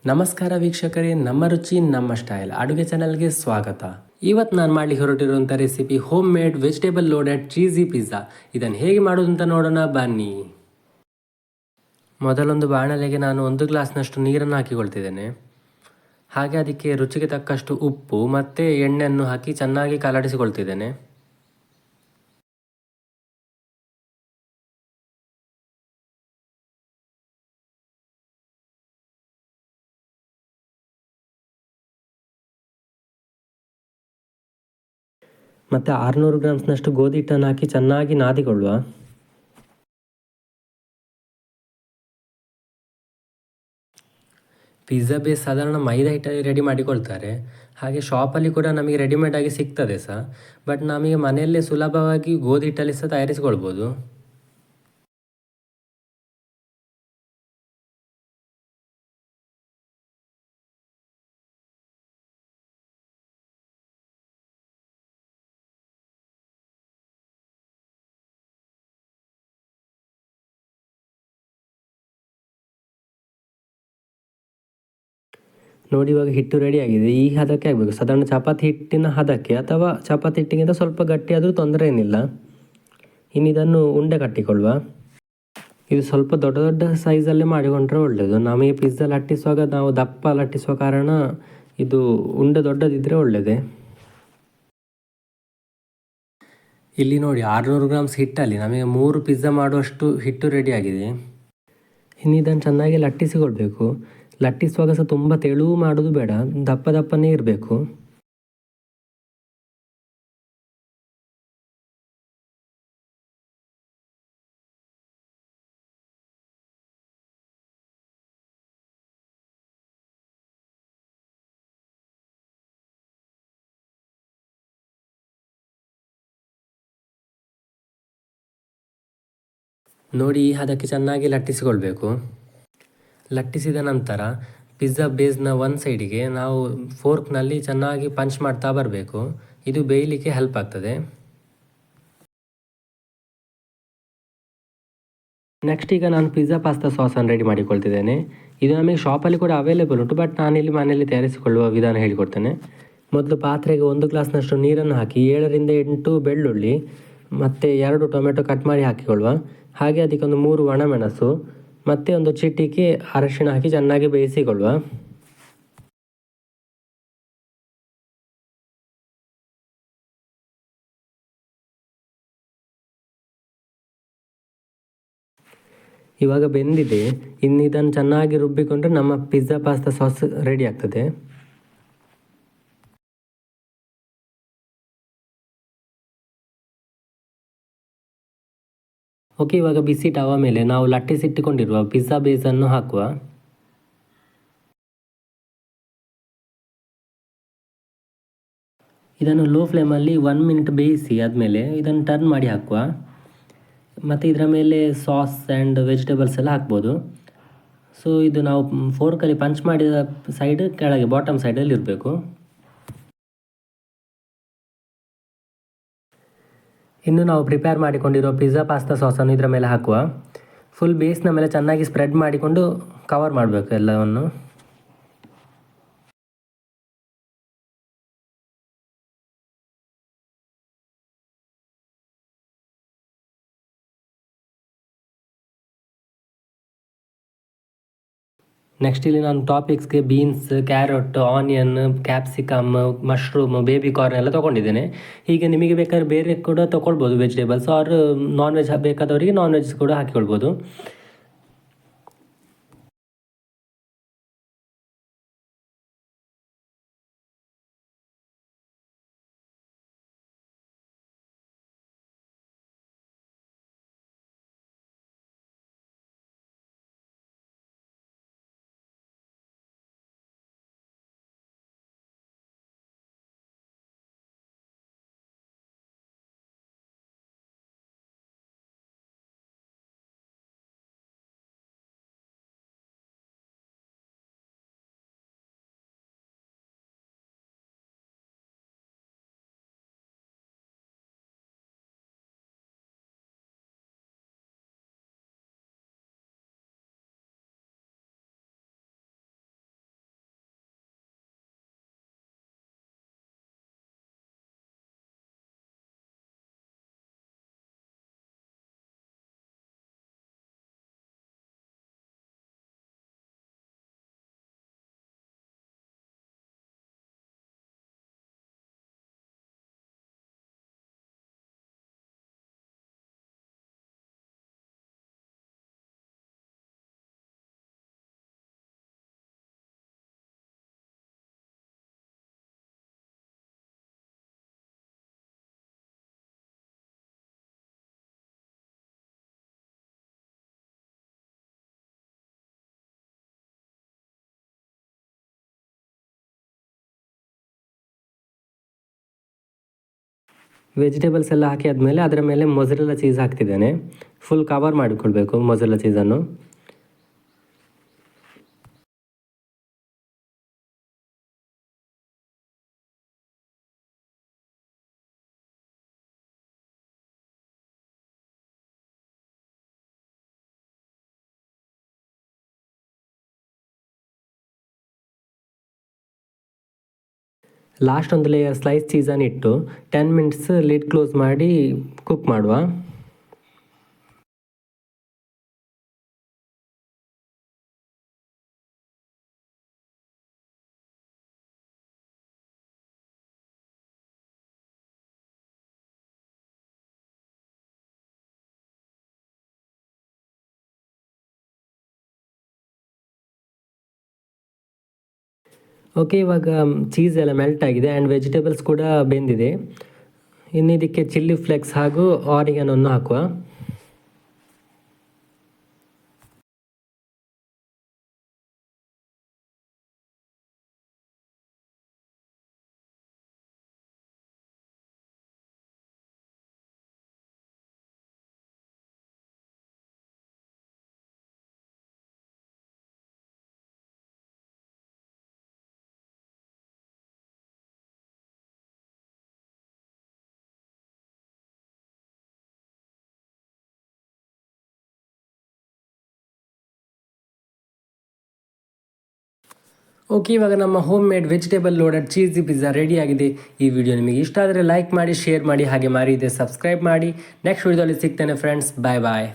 ನಮಸ್ಕಾರ ವೀಕ್ಷಕರೇ, ನಮ್ಮ ರುಚಿ ನಮ್ಮ ಸ್ಟೈಲ್ ಅಡುಗೆ ಚಾನಲ್ಗೆ ಸ್ವಾಗತ. ಇವತ್ತು ನಾನು ಮಾಡಲಿಕ್ಕೆ ಹೊರಟಿರುವಂಥ recipe home made vegetable loaded cheesy pizza. ಇದನ್ನು ಹೇಗೆ ಮಾಡೋದು ಅಂತ ನೋಡೋಣ ಬನ್ನಿ. ಮೊದಲೊಂದು ಬಾಣಲೆಗೆ ನಾನು 1 ಗ್ಲಾಸ್ನಷ್ಟು ನೀರನ್ನು ಹಾಕಿಕೊಳ್ತಿದ್ದೇನೆ. ಹಾಗೆ ಅದಕ್ಕೆ ರುಚಿಗೆ ತಕ್ಕಷ್ಟು ಉಪ್ಪು ಮತ್ತು ಎಣ್ಣೆಯನ್ನು ಹಾಕಿ ಚೆನ್ನಾಗಿ ಕಲಡಿಸಿಕೊಳ್ತಿದ್ದೇನೆ. ಮತ್ತು 600 ಗ್ರಾಮ್ಸ್ನಷ್ಟು ಗೋಧಿ ಹಿಟ್ಟನ್ನು ಹಾಕಿ ಚೆನ್ನಾಗಿ ನಾದಿಕೊಳ್ಳುವ. ಪಿಜ್ಜಾ ಬೇಸ್ ಸಾಧಾರಣ ಮೈದಾ ಹಿಟ್ಟಲ್ಲಿ ರೆಡಿ ಮಾಡಿಕೊಳ್ತಾರೆ. ಹಾಗೆ ಶಾಪಲ್ಲಿ ಕೂಡ ನಮಗೆ ರೆಡಿಮೇಡ್ ಆಗಿ ಸಿಗ್ತದೆ ಸಹ. ಬಟ್ ನಮಗೆ ಮನೆಯಲ್ಲೇ ಸುಲಭವಾಗಿ ಗೋಧಿ ಹಿಟ್ಟಲ್ಲಿ ಸಹ ತಯಾರಿಸಿಕೊಳ್ಬೋದು. ನೋಡಿ, ಇವಾಗ ಹಿಟ್ಟು ರೆಡಿ ಆಗಿದೆ. ಈ ಹದಕ್ಕೆ ಆಗಬೇಕು, ಸಾಧಾರಣ ಚಪಾತಿ ಹಿಟ್ಟಿನ ಹದಕ್ಕೆ, ಅಥವಾ ಚಪಾತಿ ಹಿಟ್ಟಿಗಿಂತ ಸ್ವಲ್ಪ ಗಟ್ಟಿ ಆದರೂ ತೊಂದರೆ ಏನಿಲ್ಲ. ಇನ್ನು ಇದನ್ನು ಉಂಡೆ ಕಟ್ಟಿಕೊಳ್ಳುವ. ಇದು ಸ್ವಲ್ಪ ದೊಡ್ಡ ದೊಡ್ಡ ಸೈಜಲ್ಲೇ ಮಾಡಿಕೊಂಡ್ರೆ ಒಳ್ಳೆಯದು. ನಮಗೆ ಪಿಜ್ಜಾ ಲಟ್ಟಿಸುವಾಗ ನಾವು ದಪ್ಪ ಲಟ್ಟಿಸುವ ಕಾರಣ ಇದು ಉಂಡೆ ದೊಡ್ಡದಿದ್ದರೆ ಒಳ್ಳೆಯದೇ. ಇಲ್ಲಿ ನೋಡಿ, 600 ಗ್ರಾಮ್ಸ್ ಹಿಟ್ಟಲ್ಲಿ ನಮಗೆ 3 ಪಿಜ್ಜಾ ಮಾಡುವಷ್ಟು ಹಿಟ್ಟು ರೆಡಿ ಆಗಿದೆ. ಇನ್ನು ಇದನ್ನು ಚೆನ್ನಾಗಿ ಲಟ್ಟಿಸಿಕೊಳ್ಬೇಕು. ಲಟ್ಟಿಸುವಾಗ ಸಹ ತುಂಬ ತೆಳು ಮಾಡೋದು ಬೇಡ, ದಪ್ಪ ದಪ್ಪನೇ ಇರಬೇಕು. ನೋಡಿ, ಈ ಹದಕ್ಕೆ ಚೆನ್ನಾಗಿ ಲಟ್ಟಿಸಿಕೊಳ್ಬೇಕು. ಲಟ್ಟಿಸಿದ ನಂತರ ಪಿಜ್ಜಾ ಬೇಸ್ನ ಒಂದು ಸೈಡಿಗೆ ನಾವು ಫೋರ್ಕ್ನಲ್ಲಿ ಚೆನ್ನಾಗಿ ಪಂಚ್ ಮಾಡ್ತಾ ಬರಬೇಕು. ಇದು ಬೇಯಲಿಕ್ಕೆ ಹೆಲ್ಪ್ ಆಗ್ತದೆ. ನೆಕ್ಸ್ಟ್ ಈಗ ನಾನು ಪಿಜ್ಜಾ ಪಾಸ್ತಾ ಸಾಸನ್ನು ರೆಡಿ ಮಾಡಿಕೊಳ್ತಿದ್ದೇನೆ. ಇದು ನಮಗೆ ಶಾಪಲ್ಲಿ ಕೂಡ ಅವೈಲೇಬಲ್ ಉಂಟು, ಬಟ್ ನಾನಿಲ್ಲಿ ಮನೆಯಲ್ಲಿ ತಯಾರಿಸಿಕೊಳ್ಳುವ ವಿಧಾನ ಹೇಳಿಕೊಡ್ತೇನೆ. ಮೊದಲು ಪಾತ್ರೆಗೆ 1 ಗ್ಲಾಸ್ನಷ್ಟು ನೀರನ್ನು ಹಾಕಿ 7ರಿಂದ 8 ಬೆಳ್ಳುಳ್ಳಿ ಮತ್ತು 2 ಟೊಮೆಟೊ ಕಟ್ ಮಾಡಿ ಹಾಕಿಕೊಳ್ಳುವ. ಹಾಗೆ ಅದಕ್ಕೆ ಒಂದು 3 ಒಣಮೆಣಸು ಮತ್ತು ಒಂದು ಚಿಟಿಕೆ ಅರಶಿಣ ಹಾಕಿ ಚೆನ್ನಾಗಿ ಬೇಯಿಸಿಕೊಳ್ಳುವ. ಇವಾಗ ಬೆಂದಿದೆ. ಇನ್ನು ಇದನ್ನು ಚೆನ್ನಾಗಿ ರುಬ್ಬಿಕೊಂಡ್ರೆ ನಮ್ಮ ಪಿಜ್ಜಾ ಪಾಸ್ತಾ ಸಾಸ್ ರೆಡಿ ಆಗ್ತದೆ. ಓಕೆ, ಇವಾಗ ಬಿಸಿ ಟವ ಮೇಲೆ ನಾವು ಲಟ್ಟಿಸಿಟ್ಟುಕೊಂಡಿರುವ ಪಿಜ್ಜಾ ಬೇಸನ್ನು ಹಾಕುವ. ಇದನ್ನು ಲೋ ಫ್ಲೇಮಲ್ಲಿ 1 ಮಿನಿಟ್ ಬೇಯಿಸಿ ಆದಮೇಲೆ ಇದನ್ನು ಟರ್ನ್ ಮಾಡಿ ಹಾಕುವ. ಮತ್ತು ಇದರ ಮೇಲೆ ಸಾಸ್ ಆ್ಯಂಡ್ ವೆಜಿಟೇಬಲ್ಸ್ ಎಲ್ಲ ಹಾಕ್ಬೋದು. ಸೊ ಇದು ನಾವು ಫೋರ್ಕಲ್ಲಿ ಪಂಚ್ ಮಾಡಿದ ಸೈಡ್ ಕೆಳಗೆ ಬಾಟಮ್ ಸೈಡಲ್ಲಿ ಇರಬೇಕು. ಇನ್ನು ನಾವು ಪ್ರಿಪೇರ್ ಮಾಡಿಕೊಂಡಿರೋ ಪಿಜ್ಜಾ ಪಾಸ್ತಾ ಸಾಸನ್ನು ಇದರ ಮೇಲೆ ಹಾಕುವ. ಫುಲ್ ಬೇಸ್ನ ಮೇಲೆ ಚೆನ್ನಾಗಿ ಸ್ಪ್ರೆಡ್ ಮಾಡಿಕೊಂಡು ಕವರ್ ಮಾಡಬೇಕು ಎಲ್ಲವನ್ನು. ನೆಕ್ಸ್ಟ್ ಇಲ್ಲಿ ನಾನು ಟಾಪಿಕ್ಸ್ಗೆ beans, carrot, onion, capsicum, mushroom, baby corn ಎಲ್ಲ ತೊಗೊಂಡಿದ್ದೇನೆ. ಹೀಗೆ ನಿಮಗೆ ಬೇಕಾದ್ರೆ ಬೇರೆ ಕೂಡ ತೊಗೊಳ್ಬೋದು ವೆಜಿಟೇಬಲ್ಸ್, ಆರ್ ನಾನ್ ವೆಜ್ ಬೇಕಾದವರಿಗೆ ನಾನ್ ವೆಜ್ ಕೂಡ ಹಾಕಿಕೊಳ್ಬೋದು. ವೆಜಿಟೇಬಲ್ಸ್ ಎಲ್ಲ ಹಾಕಿ ಆದಮೇಲೆ ಅದರ ಮೇಲೆ ಮೊಸರೆಲ್ಲ ಚೀಸ್ ಹಾಕ್ತಿದ್ದೇನೆ. ಫುಲ್ ಕವರ್ ಮಾಡಿಕೊಳ್ಬೇಕು ಮೊಸರೆಲ್ಲ ಚೀಸನ್ನು. ಲಾಸ್ಟ್ ಒಂದು ಲೇಯರ್ ಸ್ಲೈಸ್ ಚೀಸನ್ನು ಇಟ್ಟು 10 ಮಿನಿಟ್ಸ್ ಲಿಡ್ ಕ್ಲೋಸ್ ಮಾಡಿ ಕುಕ್ ಮಾಡುವ. ಓಕೆ, ಇವಾಗ ಚೀಸ್ ಎಲ್ಲ ಮೆಲ್ಟ್ ಆಗಿದೆ ಆ್ಯಂಡ್ ವೆಜಿಟೇಬಲ್ಸ್ ಕೂಡ ಬೆಂದಿದೆ. ಇನ್ನು ಇದಕ್ಕೆ ಚಿಲ್ಲಿ ಫ್ಲೇಕ್ಸ್ ಹಾಗೂ ಆರಿಗನನ್ನು ಹಾಕುವ. ಓಕೆ, ಇವಾಗ ನಮ್ಮ home made vegetable loaded cheesy pizza ready ಆಗಿದೆ. ಈ ವಿಡಿಯೋ ನಿಮಗೆ ಇಷ್ಟ ಆದರೆ ಲೈಕ್ ಮಾಡಿ, ಶೇರ್ ಮಾಡಿ, ಹಾಗೆ ಮಾರಿದೆ ಸಬ್ಸ್ಕ್ರೈಬ್ ಮಾಡಿ. ನೆಕ್ಸ್ಟ್ ವಿಡಿಯೋದಲ್ಲಿ ಸಿಗ್ತೇನೆ ಫ್ರೆಂಡ್ಸ್. ಬಾಯ್ ಬಾಯ್.